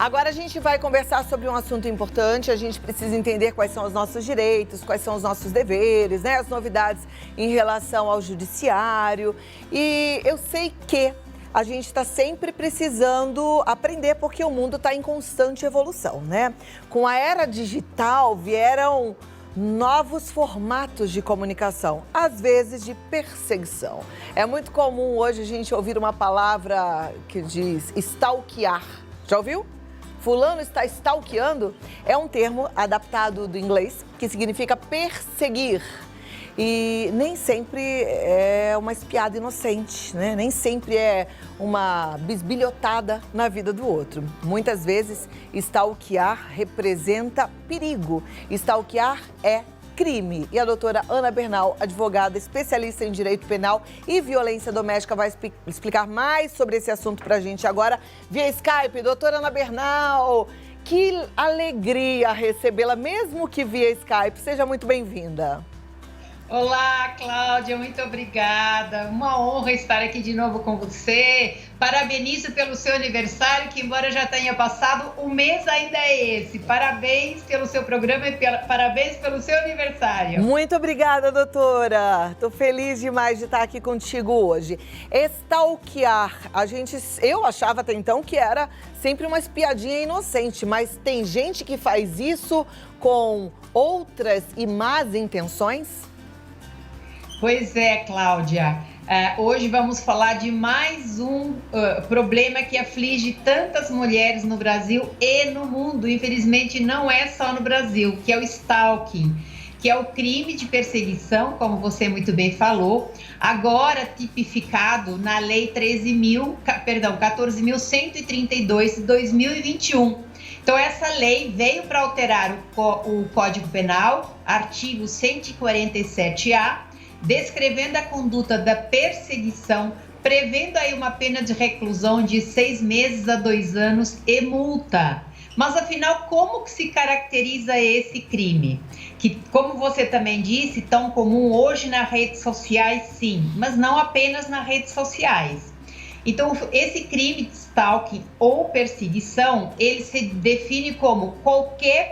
Agora a gente vai conversar sobre um assunto importante. A gente precisa entender quais são os nossos direitos, quais são os nossos deveres, né? As novidades em relação ao judiciário. E eu sei que a gente está sempre precisando aprender porque o mundo está em constante evolução, né? Com a era digital vieram novos formatos de comunicação, às vezes de perseguição. É muito comum hoje a gente ouvir uma palavra que diz stalkear. Já ouviu? Fulano está stalkeando? É um termo adaptado do inglês que significa perseguir. E nem sempre é uma espiada inocente, né? Nem sempre é uma bisbilhotada na vida do outro. Muitas vezes, stalkear representa perigo. Stalkear é crime. E a doutora Ana Bernal, advogada especialista em direito penal e violência doméstica, vai explicar mais sobre esse assunto pra gente agora via Skype. Doutora Ana Bernal, que alegria recebê-la, mesmo que via Skype. Seja muito bem-vinda. Olá, Cláudia, muito obrigada. Uma honra estar aqui de novo com você. Parabenizo pelo seu aniversário, que embora já tenha passado, o mês ainda é esse. Parabéns pelo seu programa e parabéns pelo seu aniversário. Muito obrigada, doutora. Estou feliz demais de estar aqui contigo hoje. Stalkear, eu achava até então que era sempre uma espiadinha inocente, mas tem gente que faz isso com outras e más intenções? Pois é, Cláudia. Hoje vamos falar de mais um problema que aflige tantas mulheres no Brasil e no mundo. Infelizmente, não é só no Brasil, que é o stalking, que é o crime de perseguição, como você muito bem falou, agora tipificado na Lei 14.132 de 2021. Então, essa lei veio para alterar o Código Penal, artigo 147-A, descrevendo a conduta da perseguição, prevendo aí uma pena de reclusão de 6 meses a 2 anos e multa. Mas, afinal, como que se caracteriza esse crime? Que, como você também disse, tão comum hoje nas redes sociais, sim, mas não apenas nas redes sociais. Então, esse crime de stalking ou perseguição, ele se define como qualquer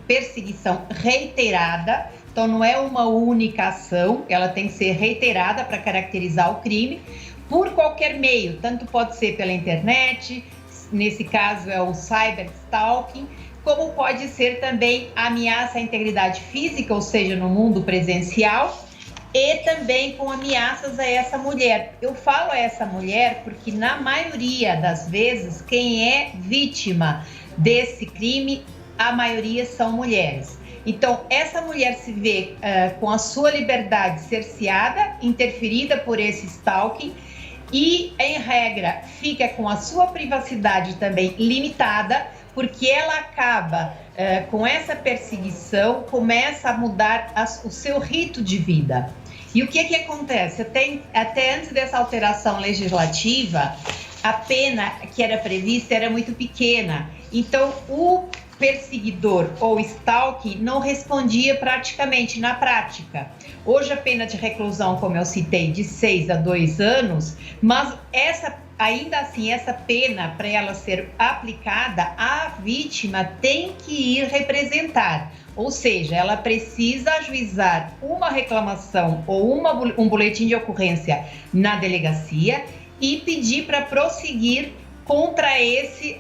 perseguição reiterada. Então, não é uma única ação, ela tem que ser reiterada para caracterizar o crime, por qualquer meio, tanto pode ser pela internet, nesse caso é o cyberstalking, como pode ser também ameaça à integridade física, ou seja, no mundo presencial, e também com ameaças a essa mulher. Eu falo a essa mulher porque, na maioria das vezes, quem é vítima desse crime, a maioria são mulheres. Então, essa mulher se vê com a sua liberdade cerceada, interferida por esse stalking e, em regra, fica com a sua privacidade também limitada, porque ela acaba com essa perseguição, começa a mudar o seu rito de vida. E o que acontece? Até antes dessa alteração legislativa, a pena que era prevista era muito pequena. Então, o perseguidor ou stalking não respondia praticamente na prática. Hoje a pena de reclusão, como eu citei, de 6 a 2 anos, mas ainda assim, essa pena, para ela ser aplicada, a vítima tem que ir representar. Ou seja, ela precisa ajuizar uma reclamação ou um boletim de ocorrência na delegacia e pedir para prosseguir contra esse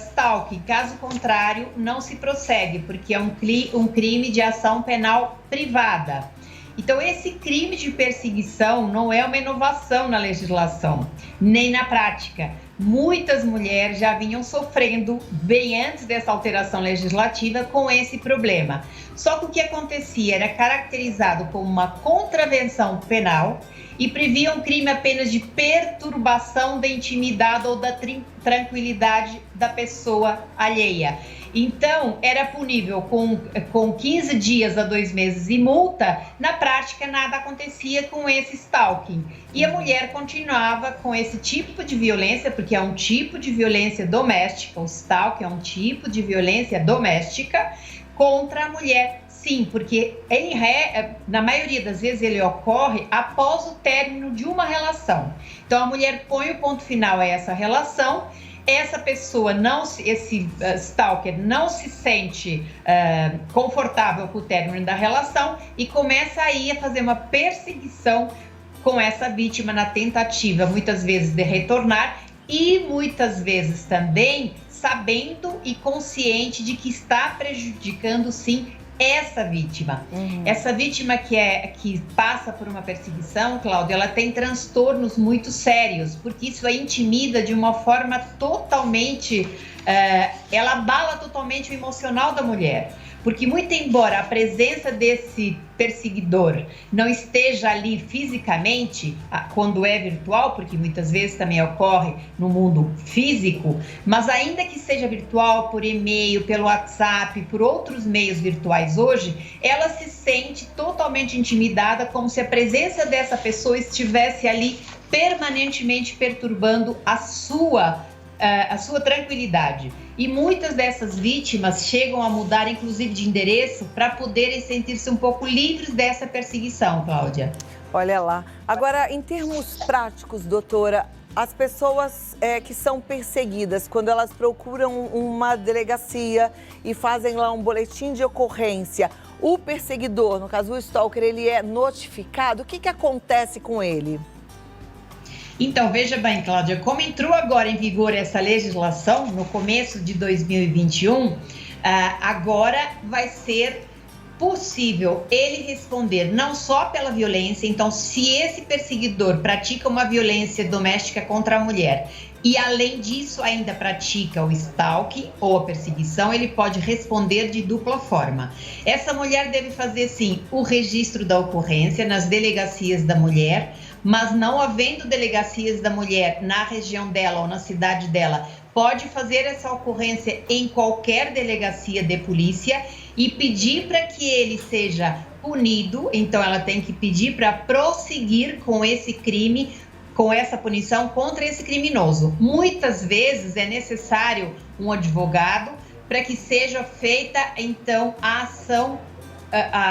stalking. Caso contrário, não se prossegue, porque é um crime de ação penal privada. Então, esse crime de perseguição não é uma inovação na legislação, nem na prática. Muitas mulheres já vinham sofrendo, bem antes dessa alteração legislativa, com esse problema. Só que o que acontecia era caracterizado como uma contravenção penal e previa um crime apenas de perturbação da intimidade ou da tranquilidade da pessoa alheia. Então, era punível com 15 dias a 2 meses e multa. Na prática, nada acontecia com esse stalking. E a mulher continuava com esse tipo de violência, porque é um tipo de violência doméstica, o stalking é um tipo de violência doméstica contra a mulher. Sim, porque na maioria das vezes ele ocorre após o término de uma relação. Então, a mulher põe o ponto final a essa relação essa pessoa esse stalker não se sente confortável com o término da relação e começa aí a fazer uma perseguição com essa vítima na tentativa, muitas vezes, de retornar e muitas vezes também sabendo e consciente de que está prejudicando, sim, essa vítima. Essa vítima que passa por uma perseguição, Cláudia, ela tem transtornos muito sérios, porque isso a intimida de uma forma totalmente... ela abala totalmente o emocional da mulher. Porque muito embora a presença desse perseguidor não esteja ali fisicamente, quando é virtual, porque muitas vezes também ocorre no mundo físico, mas ainda que seja virtual, por e-mail, pelo WhatsApp, por outros meios virtuais hoje, ela se sente totalmente intimidada, como se a presença dessa pessoa estivesse ali permanentemente perturbando a sua tranquilidade. E muitas dessas vítimas chegam a mudar, inclusive, de endereço para poderem sentir-se um pouco livres dessa perseguição, Cláudia. Olha lá. Agora, em termos práticos, doutora, as pessoas que são perseguidas, quando elas procuram uma delegacia e fazem lá um boletim de ocorrência, o perseguidor, no caso o stalker, ele é notificado? O que acontece com ele? Então, veja bem, Cláudia, como entrou agora em vigor essa legislação, no começo de 2021, agora vai ser possível ele responder não só pela violência. Então, se esse perseguidor pratica uma violência doméstica contra a mulher e, além disso, ainda pratica o stalking ou a perseguição, ele pode responder de dupla forma. Essa mulher deve fazer, sim, o registro da ocorrência nas delegacias da mulher, mas não havendo delegacias da mulher na região dela ou na cidade dela, pode fazer essa ocorrência em qualquer delegacia de polícia e pedir para que ele seja punido. Então, ela tem que pedir para prosseguir com esse crime, com essa punição contra esse criminoso. Muitas vezes é necessário um advogado para que seja feita, então, a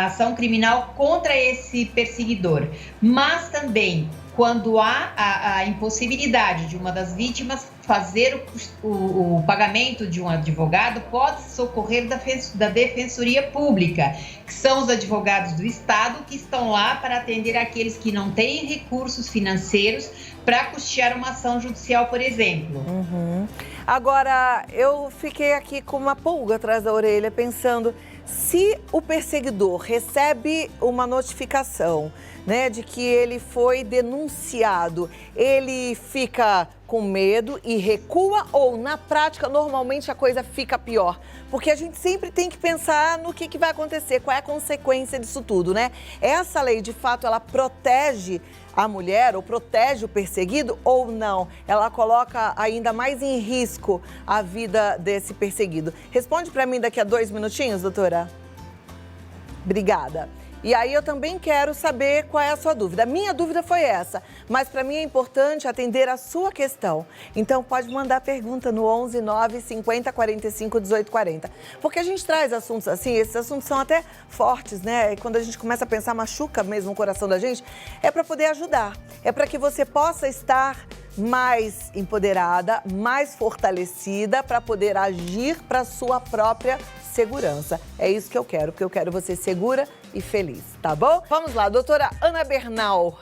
ação criminal contra esse perseguidor. Mas também, quando há a impossibilidade de uma das vítimas fazer o pagamento de um advogado, pode socorrer da Defensoria Pública, que são os advogados do Estado que estão lá para atender aqueles que não têm recursos financeiros para custear uma ação judicial, por exemplo. Agora, eu fiquei aqui com uma pulga atrás da orelha, pensando, se o perseguidor recebe uma notificação, né, de que ele foi denunciado, ele fica com medo e recua, ou na prática normalmente a coisa fica pior? Porque a gente sempre tem que pensar no que vai acontecer, qual é a consequência disso tudo, né? Essa lei, de fato, ela protege a mulher ou protege o perseguido ou não? Ela coloca ainda mais em risco a vida desse perseguido. Responde para mim daqui a 2 minutinhos, doutora. Obrigada. E aí eu também quero saber qual é a sua dúvida. A minha dúvida foi essa, mas para mim é importante atender a sua questão. Então pode mandar pergunta no 11 9 50 45 18 40. Porque a gente traz assuntos assim, esses assuntos são até fortes, né? E quando a gente começa a pensar, machuca mesmo o coração da gente, é para poder ajudar. É para que você possa estar mais empoderada, mais fortalecida para poder agir para sua própria segurança. É isso que eu quero, porque eu quero você segura e feliz, tá bom? Vamos lá, doutora Ana Bernal.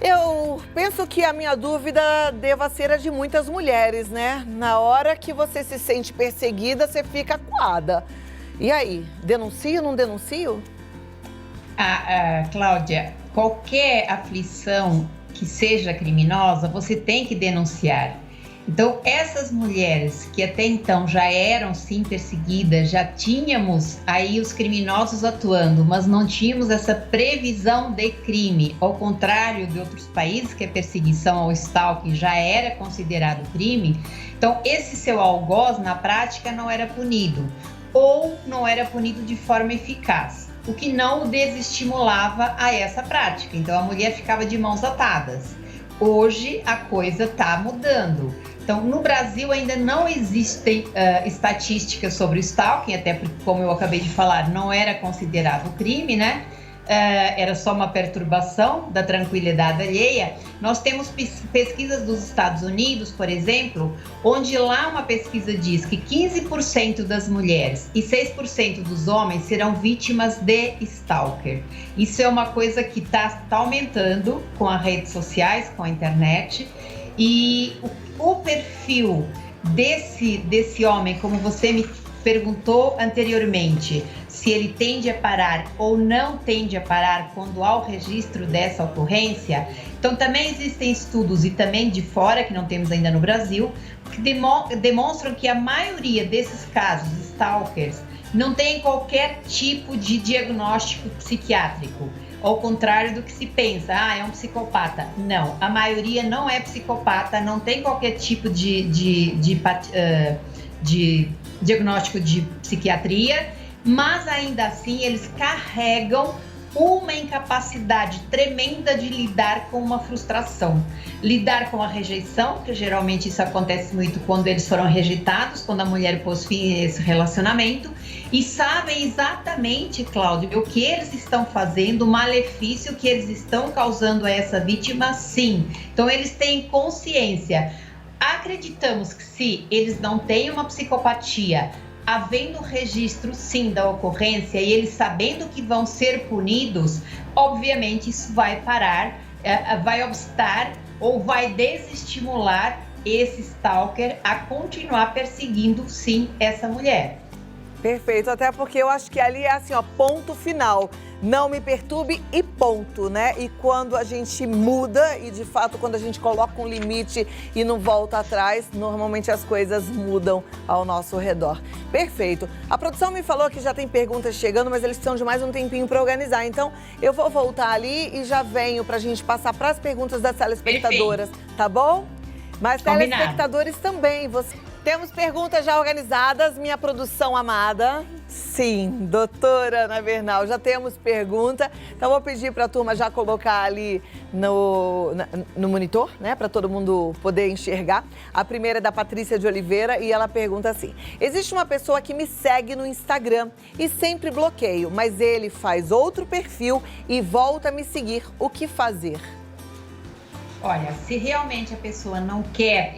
Eu penso que a minha dúvida deva ser a de muitas mulheres, né? Na hora que você se sente perseguida, você fica acuada. E aí, denuncio ou não denuncio? Cláudia, qualquer aflição que seja criminosa, você tem que denunciar. Então, essas mulheres que até então já eram sim perseguidas, já tínhamos aí os criminosos atuando, mas não tínhamos essa previsão de crime. Ao contrário de outros países, que a perseguição ao stalking já era considerado crime, então esse seu algoz, na prática, não era punido, ou não era punido de forma eficaz, o que não o desestimulava a essa prática. Então, a mulher ficava de mãos atadas. Hoje, a coisa está mudando. Então, no Brasil ainda não existem estatísticas sobre o stalking, até porque, como eu acabei de falar, não era considerado crime, né? era só uma perturbação da tranquilidade alheia. Nós temos pesquisas dos Estados Unidos, por exemplo, onde lá uma pesquisa diz que 15% das mulheres e 6% dos homens serão vítimas de stalker. Isso é uma coisa que está aumentando com as redes sociais, com a internet. E o perfil desse homem, como você me perguntou anteriormente, se ele tende a parar ou não tende a parar quando há o registro dessa ocorrência. Então também existem estudos, e também de fora, que não temos ainda no Brasil, que demonstram que a maioria desses casos, stalkers, não tem qualquer tipo de diagnóstico psiquiátrico. Ao contrário do que se pensa, é um psicopata. Não, a maioria não é psicopata, não tem qualquer tipo de diagnóstico de psiquiatria, mas ainda assim eles carregam uma incapacidade tremenda de lidar com uma frustração, lidar com a rejeição, que geralmente isso acontece muito quando eles foram rejeitados, quando a mulher pôs fim a esse relacionamento, e sabem exatamente, Cláudio, o que eles estão fazendo, o malefício que eles estão causando a essa vítima, sim. Então eles têm consciência. Acreditamos que se eles não têm uma psicopatia, havendo registro, sim, da ocorrência e eles sabendo que vão ser punidos, obviamente isso vai parar, vai obstar ou vai desestimular esse stalker a continuar perseguindo, sim, essa mulher. Perfeito, até porque eu acho que ali é assim, ponto final. Não me perturbe e ponto, né? E quando a gente muda e, de fato, quando a gente coloca um limite e não volta atrás, normalmente as coisas mudam ao nosso redor. Perfeito. A produção me falou que já tem perguntas chegando, mas eles precisam de mais um tempinho para organizar. Então, eu vou voltar ali e já venho para a gente passar para as perguntas das telespectadoras, tá bom? Mas Combinado. Telespectadores também, Temos perguntas já organizadas, minha produção amada. Sim, doutora Ana Bernal, já temos pergunta. Então, vou pedir para a turma já colocar ali no monitor, né? Para todo mundo poder enxergar. A primeira é da Patrícia de Oliveira e ela pergunta assim: existe uma pessoa que me segue no Instagram e sempre bloqueio, mas ele faz outro perfil e volta a me seguir. O que fazer? Olha, se realmente a pessoa não quer,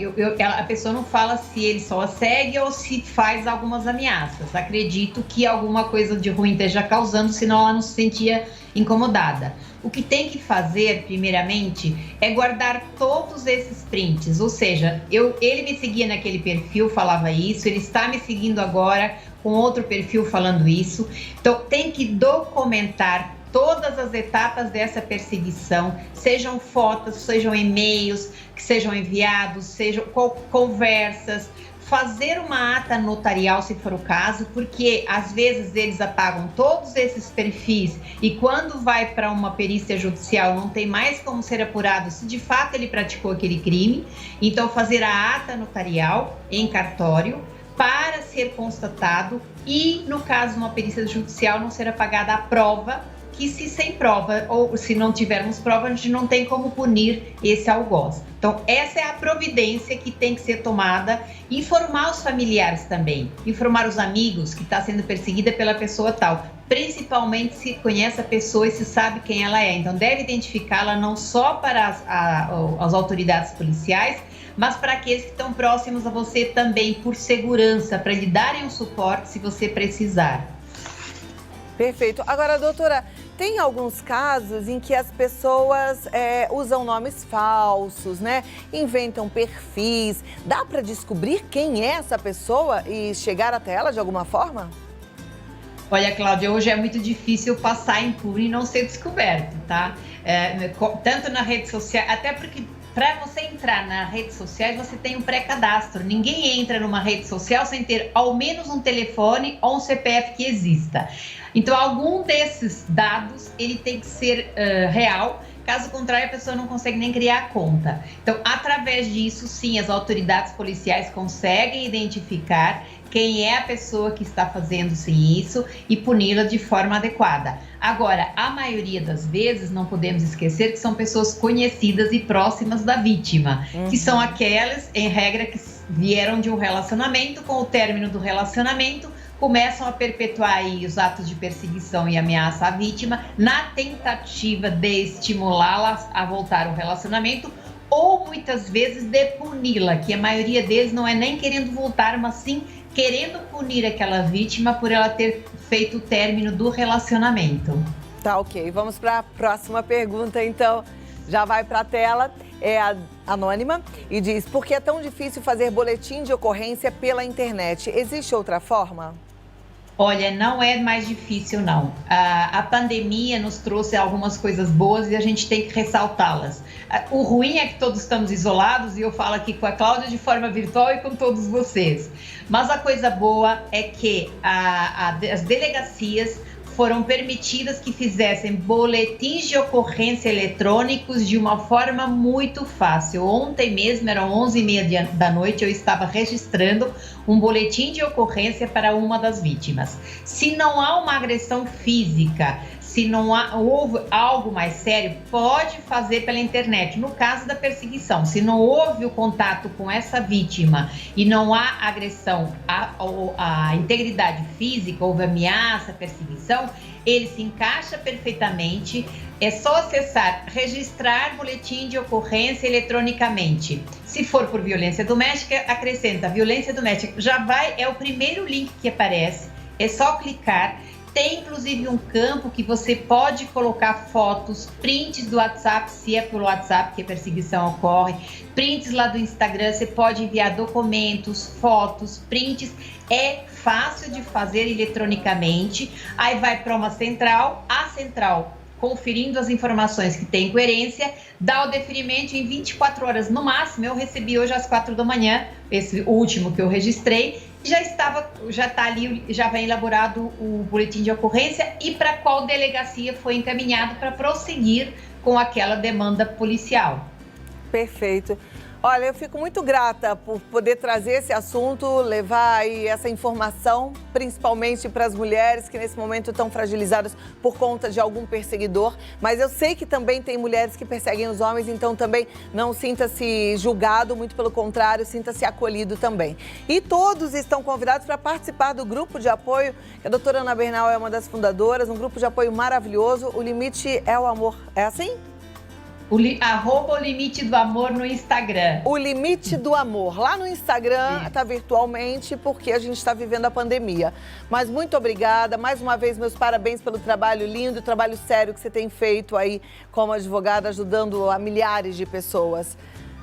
a pessoa não fala se ele só a segue ou se faz algumas ameaças. Acredito que alguma coisa de ruim esteja causando, senão ela não se sentia incomodada. O que tem que fazer, primeiramente, é guardar todos esses prints. Ou seja, ele me seguia naquele perfil, falava isso, ele está me seguindo agora com outro perfil falando isso. Então, tem que documentar todas as etapas dessa perseguição, sejam fotos, sejam e-mails que sejam enviados, sejam conversas, fazer uma ata notarial se for o caso, porque às vezes eles apagam todos esses perfis e quando vai para uma perícia judicial não tem mais como ser apurado se de fato ele praticou aquele crime. Então fazer a ata notarial em cartório para ser constatado e, no caso de uma perícia judicial, não ser apagada a prova, que se sem prova ou se não tivermos prova, a gente não tem como punir esse algoz. Então, essa é a providência que tem que ser tomada. Informar os familiares também, informar os amigos que está sendo perseguida pela pessoa tal, principalmente se conhece a pessoa e se sabe quem ela é. Então, deve identificá-la não só para as autoridades policiais, mas para aqueles que estão próximos a você também, por segurança, para lhe darem um suporte se você precisar. Perfeito. Agora, doutora, tem alguns casos em que as pessoas usam nomes falsos, né? Inventam perfis. Dá para descobrir quem é essa pessoa e chegar até ela de alguma forma? Olha, Cláudia, hoje é muito difícil passar impune e não ser descoberto, tá? Tanto na rede social, até porque para você entrar na rede social, você tem um pré-cadastro. Ninguém entra numa rede social sem ter ao menos um telefone ou um CPF que exista. Então, algum desses dados, ele tem que ser real. Caso contrário, a pessoa não consegue nem criar a conta. Então, através disso, sim, as autoridades policiais conseguem identificar quem é a pessoa que está fazendo isso e puni-la de forma adequada. Agora, a maioria das vezes, não podemos esquecer que são pessoas conhecidas e próximas da vítima, que são aquelas, em regra, que vieram de um relacionamento, com o término do relacionamento, começam a perpetuar aí os atos de perseguição e ameaça à vítima na tentativa de estimulá-la a voltar ao relacionamento ou muitas vezes de puni-la, que a maioria deles não é nem querendo voltar, mas sim querendo punir aquela vítima por ela ter feito o término do relacionamento. Tá, ok. Vamos para a próxima pergunta, então. Já vai para a tela, é anônima e diz: por que é tão difícil fazer boletim de ocorrência pela internet? Existe outra forma? Olha, não é mais difícil, não. A pandemia nos trouxe algumas coisas boas e a gente tem que ressaltá-las. O ruim é que todos estamos isolados e eu falo aqui com a Cláudia de forma virtual e com todos vocês. Mas a coisa boa é que as delegacias foram permitidas que fizessem boletins de ocorrência eletrônicos de uma forma muito fácil. Ontem mesmo, eram 11h30 da noite, eu estava registrando um boletim de ocorrência para uma das vítimas. Se não há uma agressão física, se não houve algo mais sério, pode fazer pela internet. No caso da perseguição, se não houve o contato com essa vítima e não há agressão à integridade física, houve ameaça, perseguição, ele se encaixa perfeitamente. É só acessar, registrar boletim de ocorrência eletronicamente. Se for por violência doméstica, acrescenta violência doméstica. É o primeiro link que aparece, é só clicar. Tem inclusive um campo que você pode colocar fotos, prints do WhatsApp, se é pelo WhatsApp que a perseguição ocorre, prints lá do Instagram, você pode enviar documentos, fotos, prints. É fácil de fazer eletronicamente. Aí vai para uma central, a central, conferindo as informações que tem coerência, dá o deferimento em 24 horas no máximo. Eu recebi hoje às 4 da manhã, esse último que eu registrei, já está ali, já vai elaborado o boletim de ocorrência e para qual delegacia foi encaminhado para prosseguir com aquela demanda policial. Perfeito. Olha, eu fico muito grata por poder trazer esse assunto, levar aí essa informação, principalmente para as mulheres que nesse momento estão fragilizadas por conta de algum perseguidor. Mas eu sei que também tem mulheres que perseguem os homens, então também não sinta-se julgado, muito pelo contrário, sinta-se acolhido também. E todos estão convidados para participar do grupo de apoio, que a doutora Ana Bernal é uma das fundadoras, um grupo de apoio maravilhoso. O limite é o amor. É assim? @o limite do amor no Instagram. O limite do amor. Lá no Instagram, está virtualmente, porque a gente está vivendo a pandemia. Mas muito obrigada. Mais uma vez, meus parabéns pelo trabalho lindo, trabalho sério que você tem feito aí como advogada, ajudando a milhares de pessoas.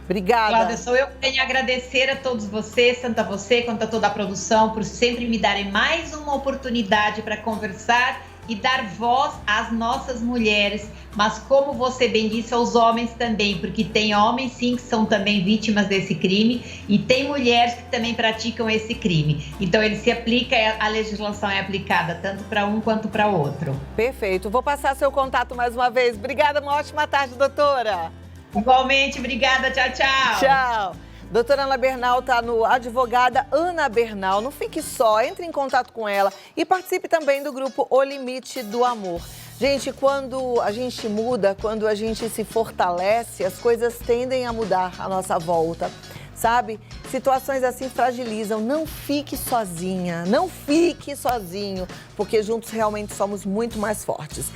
Obrigada. Cláudia, sou eu que tenho a agradecer a todos vocês, tanto a você quanto a toda a produção, por sempre me darem mais uma oportunidade para conversar e dar voz às nossas mulheres, mas como você bem disse, aos homens também, porque tem homens sim que são também vítimas desse crime e tem mulheres que também praticam esse crime. Então ele se aplica, a legislação é aplicada tanto para um quanto para o outro. Perfeito. Vou passar seu contato mais uma vez. Obrigada, uma ótima tarde, doutora. Igualmente, obrigada, tchau, tchau. Tchau. Doutora Ana Bernal está no Advogada Ana Bernal. Não fique só, entre em contato com ela e participe também do grupo O Limite do Amor. Gente, quando a gente muda, quando a gente se fortalece, as coisas tendem a mudar à nossa volta, sabe? Situações assim fragilizam. Não fique sozinha, não fique sozinho, porque juntos realmente somos muito mais fortes.